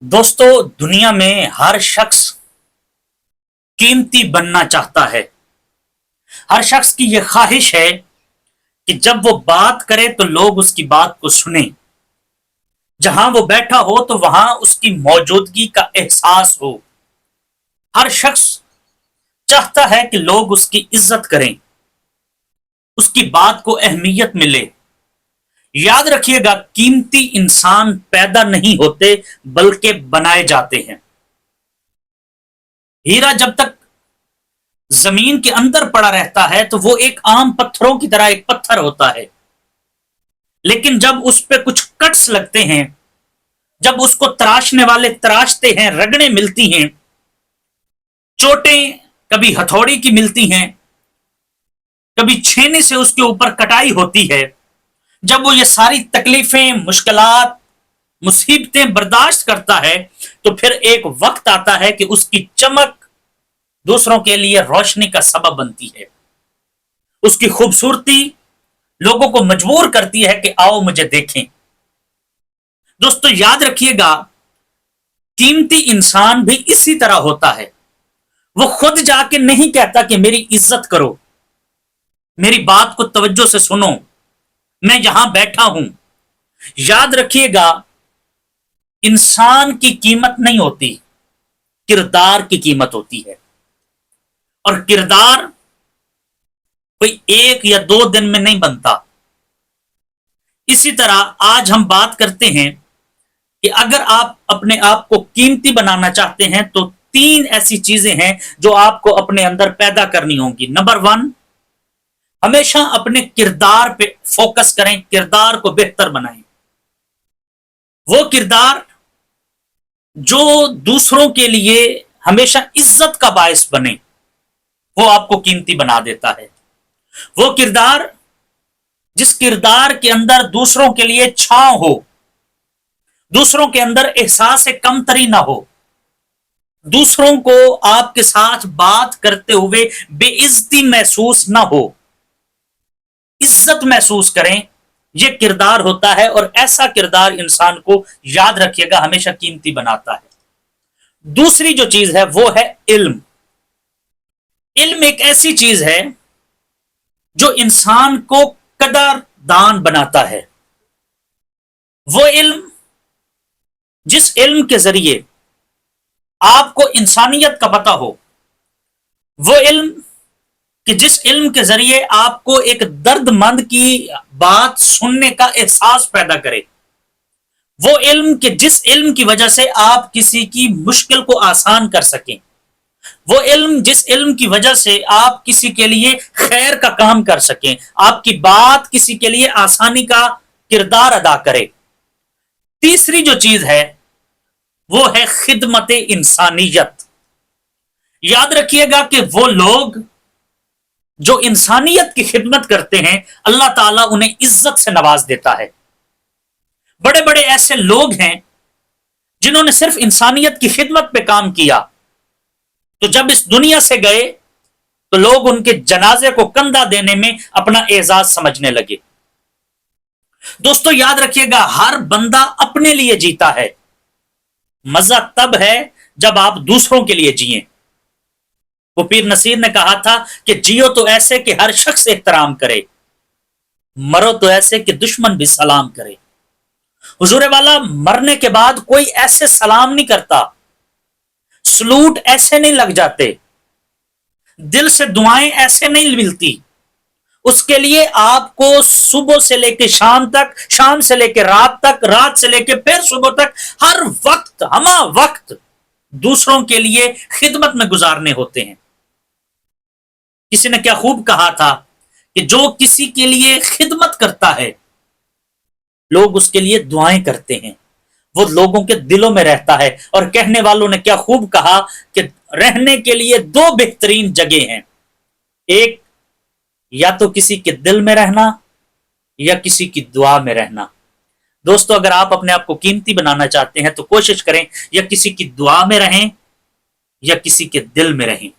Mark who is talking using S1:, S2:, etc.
S1: दोस्तों, दुनिया में हर शख्स कीमती बनना चाहता है। हर शख्स की यह ख्वाहिश है कि जब वो बात करे तो लोग उसकी बात को सुने। जहां वो बैठा हो तो वहां उसकी मौजूदगी का एहसास हो। हर शख्स चाहता है कि लोग उसकी इज्जत करें, उसकी बात को अहमियत मिले। याद रखिएगा, कीमती इंसान पैदा नहीं होते बल्कि बनाए जाते हैं। हीरा जब तक जमीन के अंदर पड़ा रहता है तो वो एक आम पत्थरों की तरह एक पत्थर होता है, लेकिन जब उस पे कुछ कट्स लगते हैं, जब उसको तराशने वाले तराशते हैं, रगड़े मिलती हैं, चोटें कभी हथौड़ी की मिलती हैं, कभी छेने से उसके ऊपर कटाई होती है, जब वो ये सारी तकलीफें, मुश्किलात, मुसीबतें बर्दाश्त करता है, तो फिर एक वक्त आता है कि उसकी चमक दूसरों के लिए रोशनी का सबब बनती है। उसकी खूबसूरती लोगों को मजबूर करती है कि आओ मुझे देखें। दोस्तों, याद रखिएगा, कीमती इंसान भी इसी तरह होता है। वो खुद जाके नहीं कहता कि मेरी इज्जत करो, मेरी बात को तवज्जो से सुनो, मैं यहां बैठा हूं। याद रखिएगा, इंसान की कीमत नहीं होती, किरदार की कीमत होती है। और किरदार कोई एक या दो दिन में नहीं बनता। इसी तरह आज हम बात करते हैं कि अगर आप अपने आप को कीमती बनाना चाहते हैं तो तीन ऐसी चीजें हैं जो आपको अपने अंदर पैदा करनी होंगी। नंबर वन, हमेशा अपने किरदार पे फोकस करें, किरदार को बेहतर बनाएं। वो किरदार जो दूसरों के लिए हमेशा इज्जत का बायस बने, वो आपको कीमती बना देता है। वो किरदार जिस किरदार के अंदर दूसरों के लिए छांव हो, दूसरों के अंदर एहसास कमतरी ना हो, दूसरों को आपके साथ बात करते हुए बेइज्जती महसूस ना हो, इज्जत महसूस करें, यह किरदार होता है। और ऐसा किरदार इंसान को, याद रखिएगा, हमेशा कीमती बनाता है। दूसरी जो चीज है वो है इल्म। इल्म एक ऐसी चीज है जो इंसान को कदरदान बनाता है। वो इल्म जिस इल्म के जरिए आपको इंसानियत का पता हो, वो इल्म कि जिस इल्म के जरिए आपको एक दर्दमंद की बात सुनने का एहसास पैदा करे, वो इल्म कि जिस इल्म की वजह से आप किसी की मुश्किल को आसान कर सकें, वो इल्म जिस इल्म की वजह से आप किसी के लिए खैर का काम कर सकें, आपकी बात किसी के लिए आसानी का किरदार अदा करे। तीसरी जो चीज है वो है खिदमत इंसानियत। याद रखिएगा कि वो लोग जो इंसानियत की खिदमत करते हैं, अल्लाह ताला उन्हें इज्जत से नवाज देता है। बड़े बड़े ऐसे लोग हैं जिन्होंने सिर्फ इंसानियत की खिदमत पे काम किया, तो जब इस दुनिया से गए तो लोग उनके जनाजे को कंधा देने में अपना एजाज समझने लगे। दोस्तों, याद रखिएगा, हर बंदा अपने लिए जीता है। मजा तब है जब आप दूसरों के लिए जिए। वो पीर नसीर ने कहा था कि जियो तो ऐसे कि हर शख्स एहतराम करे, मरो तो ऐसे कि दुश्मन भी सलाम करे। हुजूर वाला मरने के बाद कोई ऐसे सलाम नहीं करता, सलूट ऐसे नहीं लग जाते, दिल से दुआएं ऐसे नहीं मिलती। उसके लिए आपको सुबह से लेकर शाम तक, शाम से लेकर रात तक, रात से लेकर फिर सुबह तक, हर वक्त हमा वक्त दूसरों के लिए खिदमत में गुजारने होते हैं। किसी ने क्या खूब कहा था कि जो किसी के लिए खिदमत करता है, लोग उसके लिए दुआएं करते हैं, वो लोगों के दिलों में रहता है। और कहने वालों ने क्या खूब कहा कि रहने के लिए दो बेहतरीन जगह हैं, एक या तो किसी के दिल में रहना या किसी की दुआ में रहना। दोस्तों, अगर आप अपने आप को कीमती बनाना चाहते हैं तो कोशिश करें या किसी की दुआ में रहें या किसी के दिल में रहें।